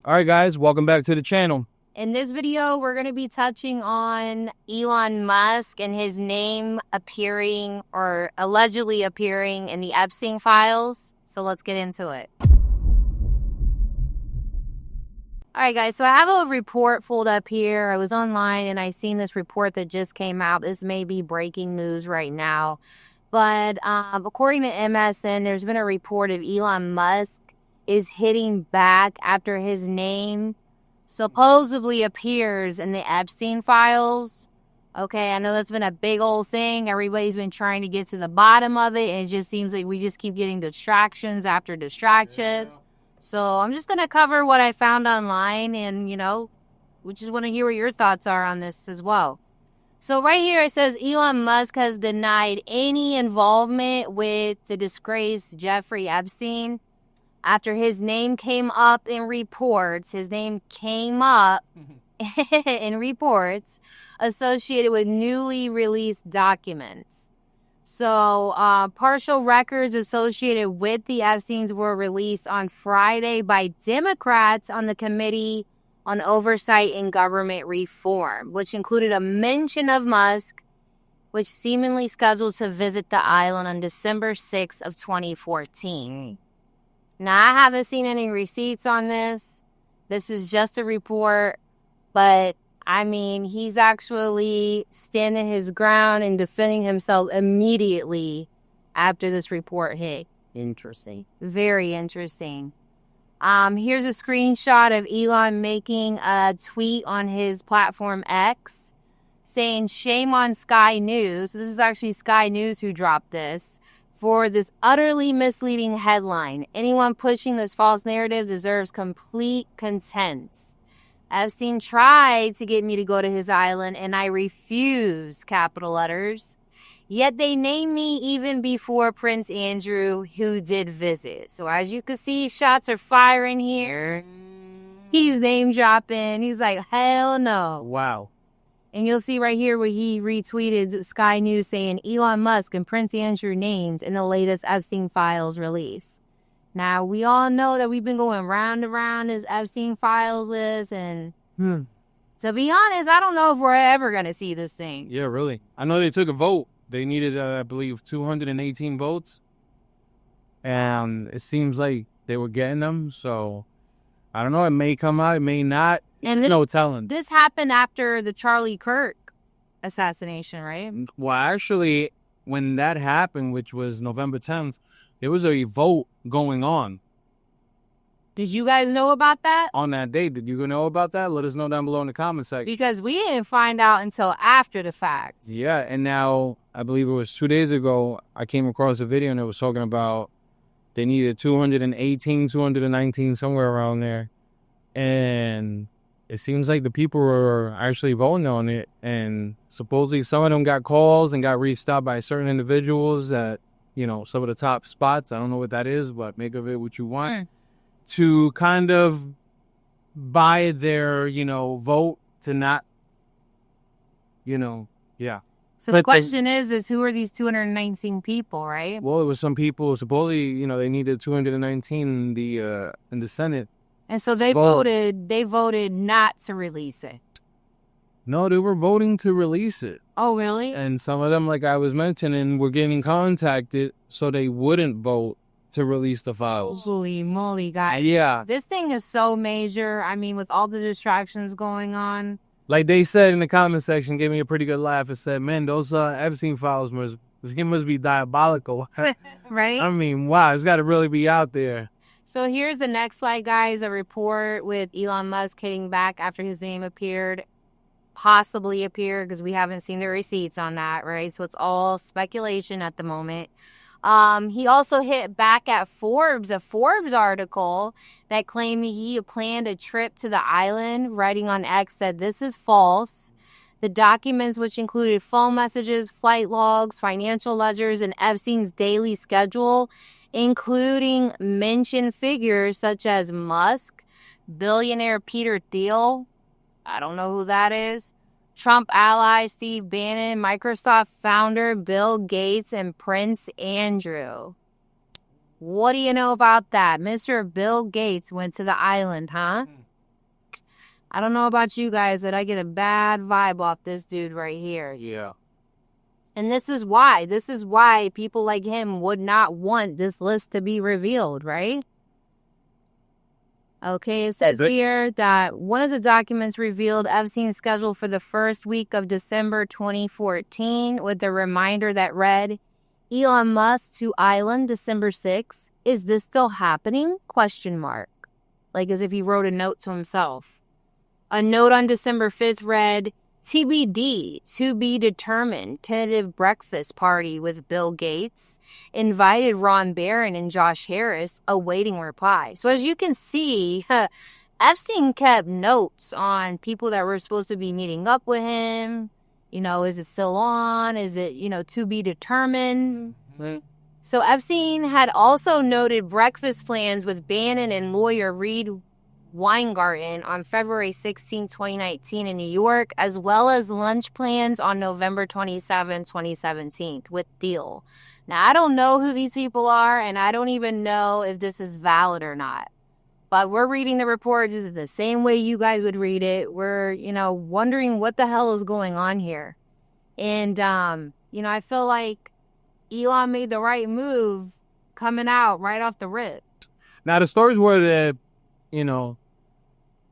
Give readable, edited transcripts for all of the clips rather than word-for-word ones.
All right, guys, welcome back to the channel. In this video, we're going to be touching on Elon Musk and his name appearing or allegedly appearing in the Epstein files. So let's get into it. All right, guys, so I have a report pulled up here. I was online and I seen this report that just came out. This may be breaking news right now. But according to MSN, there's been a report of Elon Musk is hitting back after his name supposedly appears in the Epstein files. Okay, I know that's been a big old thing. Everybody's been trying to get to the bottom of it, and it just seems like we just keep getting distractions after distractions. Yeah. So I'm just going to cover what I found online, and, we just want to hear what your thoughts are on this as well. So right here it says Elon Musk has denied any involvement with the disgraced Jeffrey Epstein. After his name came up in reports, in reports associated with newly released documents. So partial records associated with the Epsteins were released on Friday by Democrats on the Committee on Oversight and Government Reform, which included a mention of Musk, which seemingly scheduled to visit the island on December 6th of 2014. Now, I haven't seen any receipts on this. This is just a report, but I mean, he's actually standing his ground and defending himself immediately after this report hit. Interesting. Very interesting. Here's a screenshot of Elon making a tweet on his platform X saying, "Shame on Sky News." So this is actually Sky News who dropped this. "For this utterly misleading headline. Anyone pushing this false narrative deserves complete contempt. Epstein tried to get me to go to his island and I refused, capital letters. Yet they named me even before Prince Andrew, who did visit." So as you can see, shots are firing here. He's name dropping. He's like, hell no. Wow. And you'll see right here where he retweeted Sky News saying Elon Musk and Prince Andrew names in the latest Epstein files release. Now, we all know that we've been going round and round this Epstein files list. And to be honest, I don't know if we're ever going to see this thing. Yeah, really. I know they took a vote. They needed, I believe, 218 votes. And it seems like they were getting them. So, I don't know. It may come out. It may not. And no telling. This happened after the Charlie Kirk assassination, right? Well, actually, when that happened, which was November 10th, there was a vote going on. Did you guys know about that? On that day, did you know about that? Let us know down below in the comment section. Because we didn't find out until after the fact. Yeah, and now, I believe it was 2 days ago, I came across a video and it was talking about they needed 218, 219, somewhere around there. And it seems like the people were actually voting on it, and supposedly some of them got calls and got reached out by certain individuals at, some of the top spots. I don't know what that is, but make of it what you want. To kind of buy their, vote to not, yeah. So the question is who are these 219 people, right? Well, it was some people, supposedly, they needed 219 in the Senate. And so they voted not to release it. No, they were voting to release it. Oh, really? And some of them, like I was mentioning, were getting contacted so they wouldn't vote to release the files. Holy moly, guys. Yeah. This thing is so major. I mean, with all the distractions going on. Like they said in the comment section, gave me a pretty good laugh. It said, man, those Epstein files must be diabolical. Right? I mean, wow, it's got to really be out there. So here's the next slide, guys. A report with Elon Musk hitting back after his name possibly appeared, because we haven't seen the receipts on that, right? So it's all speculation at the moment. He also hit back at Forbes, a Forbes article that claimed he had planned a trip to the island. Writing on X said this is false. The documents, which included phone messages, flight logs, financial ledgers, and Epstein's daily schedule, including mentioned figures such as Musk, billionaire Peter Thiel, I don't know who that is, Trump ally Steve Bannon, Microsoft founder Bill Gates, and Prince Andrew. What do you know about that? Mr. Bill Gates went to the island, huh? I don't know about you guys, but I get a bad vibe off this dude right here. Yeah. And this is why. This is why people like him would not want this list to be revealed, right? Okay, it says here that one of the documents revealed Epstein's schedule for the first week of December 2014 with a reminder that read, Elon Musk to Island December 6th. Is this still happening? Question mark. Like as if he wrote a note to himself. A note on December 5th read, TBD, to be determined, tentative breakfast party with Bill Gates, invited Ron Barron and Josh Harris, awaiting reply. So as you can see, Epstein kept notes on people that were supposed to be meeting up with him. You know, is it still on? Is it, to be determined? Mm-hmm. So Epstein had also noted breakfast plans with Bannon and lawyer Reed Weingarten on February 16, 2019 in New York, as well as lunch plans on November 27, 2017 with Deal. Now, I don't know who these people are, and I don't even know if this is valid or not. But we're reading the report just the same way you guys would read it. We're, wondering what the hell is going on here. And, I feel like Elon made the right move coming out right off the rip. Now, the stories were that,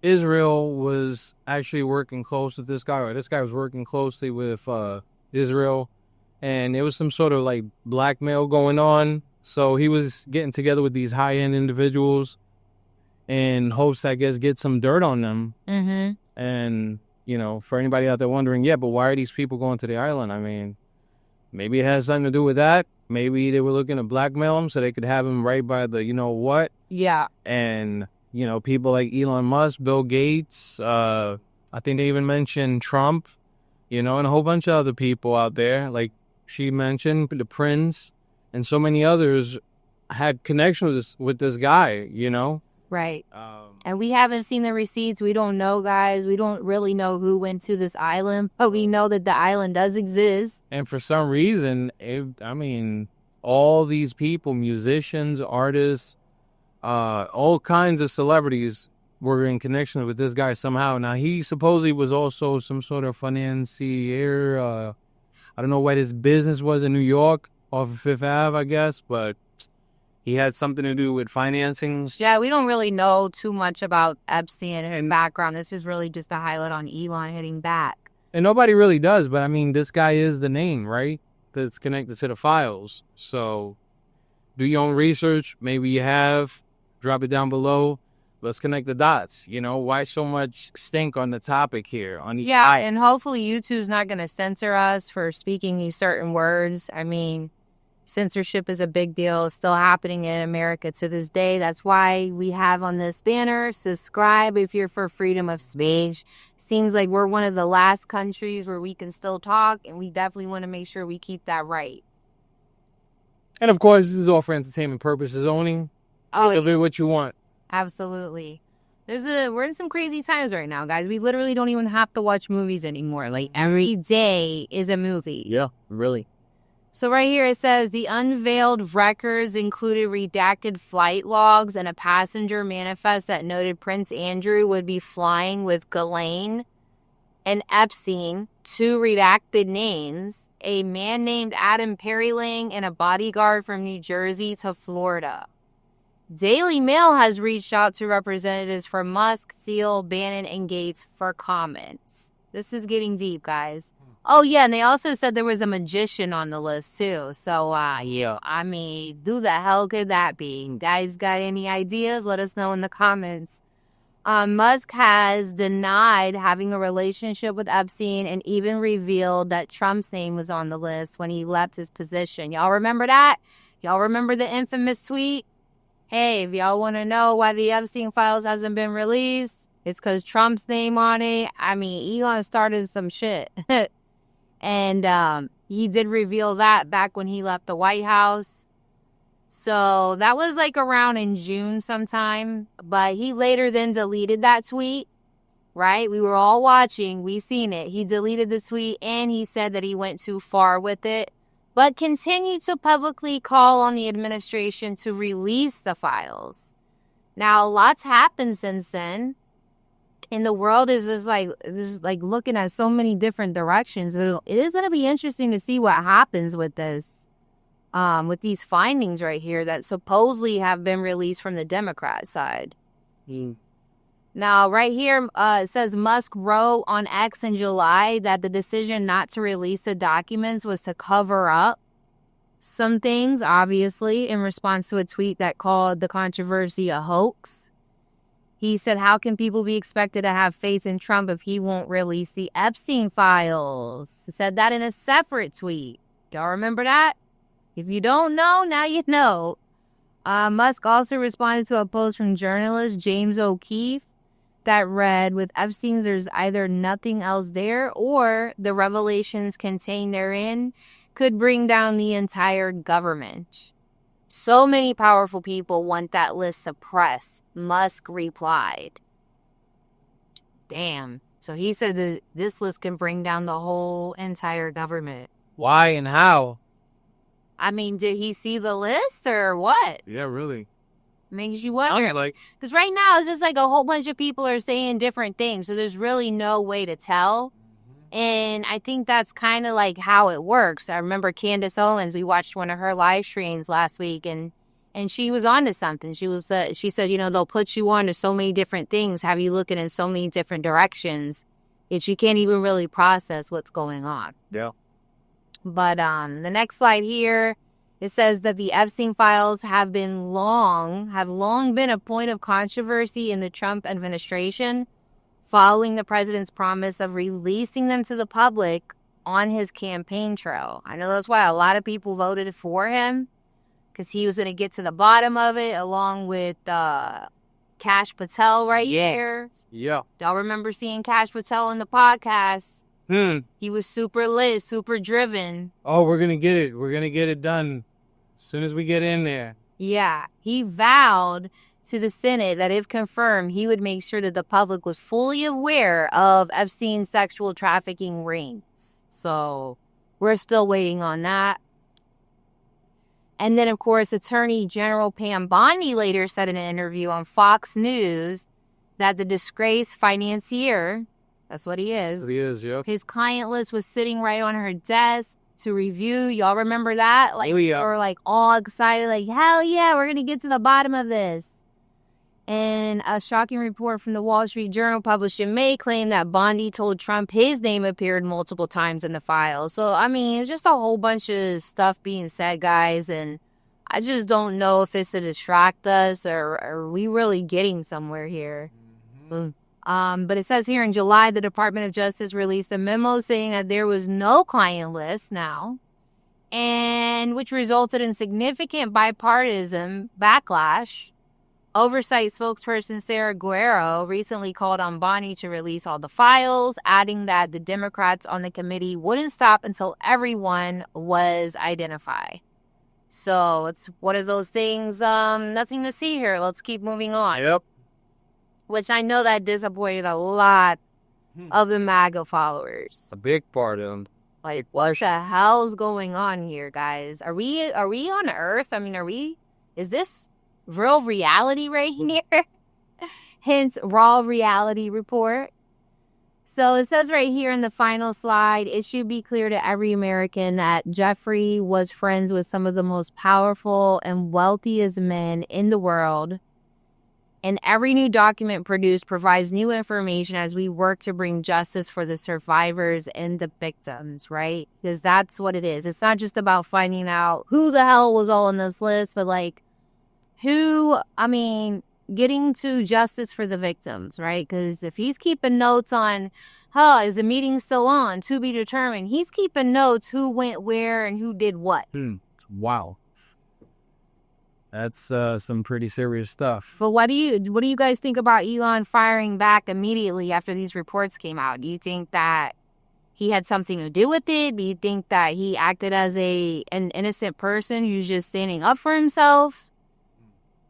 Israel was actually working close with this guy, or this guy was working closely with Israel, and there was some sort of like blackmail going on. So he was getting together with these high-end individuals in hopes, I guess, get some dirt on them. Mm-hmm. And, for anybody out there wondering, yeah, but why are these people going to the island? I mean, maybe it has something to do with that. Maybe they were looking to blackmail him so they could have him right by the what. Yeah. And people like Elon Musk, Bill Gates, I think they even mentioned Trump, and a whole bunch of other people out there, like she mentioned, the Prince, and so many others had connections with this guy, Right. And we haven't seen the receipts. We don't know, guys. We don't really know who went to this island, but we know that the island does exist. And for some reason, all these people, musicians, artists, all kinds of celebrities were in connection with this guy somehow. Now, he supposedly was also some sort of financier. I don't know what his business was in New York off of Fifth Ave, I guess, but he had something to do with financing. Yeah, we don't really know too much about Epstein and background. This is really just a highlight on Elon hitting back. And nobody really does, but this guy is the name, right? That's connected to the files. So do your own research. Maybe you have. Drop it down below. Let's connect the dots. Why so much stink on the topic here? And hopefully YouTube's not going to censor us for speaking these certain words. Censorship is a big deal. It's still happening in America to this day. That's why we have on this banner, subscribe if you're for freedom of speech. Seems like we're one of the last countries where we can still talk, and we definitely want to make sure we keep that right. And of course, this is all for entertainment purposes only. Oh, it'll be what you want. Absolutely. We're in some crazy times right now, guys. We literally don't even have to watch movies anymore. Like every day is a movie. Yeah, really. So right here it says the unveiled records included redacted flight logs and a passenger manifest that noted Prince Andrew would be flying with Ghislaine and Epstein, two redacted names, a man named Adam Perilang, and a bodyguard from New Jersey to Florida. Daily Mail has reached out to representatives from Musk, Steele, Bannon, and Gates for comments. This is getting deep, guys. Oh, yeah, and they also said there was a magician on the list, too. So, who the hell could that be? Guys got any ideas? Let us know in the comments. Musk has denied having a relationship with Epstein and even revealed that Trump's name was on the list when he left his position. Y'all remember that? Y'all remember the infamous tweet? Hey, if y'all want to know why the Epstein files hasn't been released, it's because Trump's name on it. Elon started some shit. And he did reveal that back when he left the White House. So that was like around in June sometime. But he later then deleted that tweet, right? We were all watching. We seen it. He deleted the tweet and he said that he went too far with it, but continued to publicly call on the administration to release the files. Now, lots happened since then. And the world is just like looking at so many different directions. It is going to be interesting to see what happens with this, with these findings right here that supposedly have been released from the Democrat side. Now, right here, it says Musk wrote on X in July that the decision not to release the documents was to cover up some things, obviously, in response to a tweet that called the controversy a hoax. He said, how can people be expected to have faith in Trump if he won't release the Epstein files? He said that in a separate tweet. Y'all remember that? If you don't know, now you know. Musk also responded to a post from journalist James O'Keefe that read, with Epstein, there's either nothing else there or the revelations contained therein could bring down the entire government. So many powerful people want that list suppressed, Musk replied. Damn. So he said that this list can bring down the whole entire government. Why and how? I mean, did he see the list or what? Yeah, really. Makes you wonder. Because right now it's just like a whole bunch of people are saying different things. So there's really no way to tell. And I think that's kind of like how it works. I remember Candace Owens, we watched one of her live streams last week, and she was onto something. She said, you know, they'll put you on to so many different things, have you looking in so many different directions that you can't even really process what's going on. Yeah. But the next slide here, it says that the Epstein files have long been a point of controversy in the Trump administration, following the president's promise of releasing them to the public on his campaign trail. I know that's why a lot of people voted for him, because he was going to get to the bottom of it, along with Kash Patel right here. Yeah. Y'all remember seeing Kash Patel in the podcast? He was super lit, super driven. Oh, we're going to get it. We're going to get it done as soon as we get in there. Yeah. He vowed to the Senate that if confirmed, he would make sure that the public was fully aware of Epstein's sexual trafficking rings. So we're still waiting on that. And then, of course, Attorney General Pam Bondi later said in an interview on Fox News that the disgraced financier, that's what he is. He is, yeah. His client list was sitting right on her desk to review. Y'all remember that? Like, we were like all excited, like, hell yeah, we're going to get to the bottom of this. And a shocking report from the Wall Street Journal published in May claimed that Bondi told Trump his name appeared multiple times in the file. So, I mean, it's just a whole bunch of stuff being said, guys. And I just don't know if it's to distract us or are we really getting somewhere here. But it says here in July, the Department of Justice released a memo saying that there was no client list now, and which resulted in significant bipartisan backlash. Oversight spokesperson Sarah Guerrero recently called on Bondi to release all the files, adding that the Democrats on the committee wouldn't stop until everyone was identified. So it's one of those things, nothing to see here. Let's keep moving on. Yep. Which I know that disappointed a lot of the MAGA followers. A big part of them. Like, what the hell's going on here, guys? Are we on Earth? I mean, is this real reality right here? Hence, raw reality report. So it says right here in the final slide, it should be clear to every American that Jeffrey was friends with some of the most powerful and wealthiest men in the world. And every new document produced provides new information as we work to bring justice for the survivors and the victims, right? Because that's what it is. It's not just about finding out who the hell was all on this list, but like getting to justice for the victims, right? Because if he's keeping notes on, is the meeting still on, to be determined, he's keeping notes who went where and who did what. Wow. That's some pretty serious stuff. But what do you guys think about Elon firing back immediately after these reports came out? Do you think that he had something to do with it? Do you think that he acted as an innocent person who's just standing up for himself?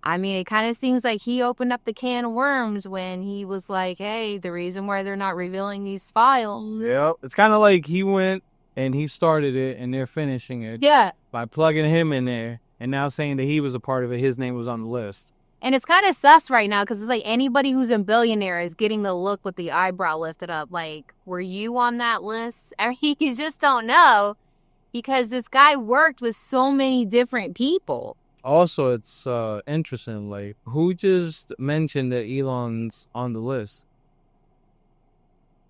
I mean, it kind of seems like he opened up the can of worms when he was like, hey, the reason why they're not revealing these files. Yep. It's kind of like he went and he started it and they're finishing it. Yeah. By plugging him in there and now saying that he was a part of it. His name was on the list. And it's kind of sus right now because it's like anybody who's a billionaire is getting the look with the eyebrow lifted up. Like, were you on that list? I mean, you just don't know because this guy worked with so many different people. Also, it's interesting. Like, who just mentioned that Elon's on the list?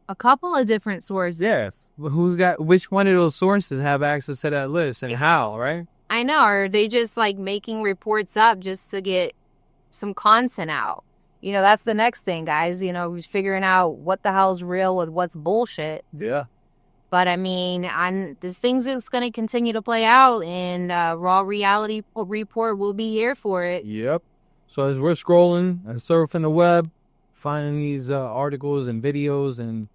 A couple of different sources. Yes. But which one of those sources have access to that list and how, right? I know. Are they just like making reports up just to get some content out? You know, that's the next thing, guys. You know, figuring out what the hell's real with what's bullshit. Yeah. But I mean, this thing's just going to continue to play out, and Raw Reality Report will be here for it. Yep. So as we're scrolling and surfing the web, finding these articles and videos and,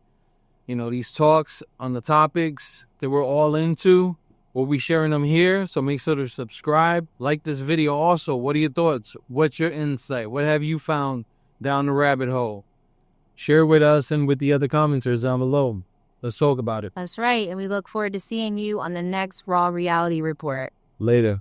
you know, these talks on the topics that we're all into, we'll be sharing them here. So make sure to subscribe, like this video. Also, what are your thoughts? What's your insight? What have you found down the rabbit hole? Share with us and with the other commenters down below. Let's talk about it. That's right. And we look forward to seeing you on the next Raw Reality Report. Later.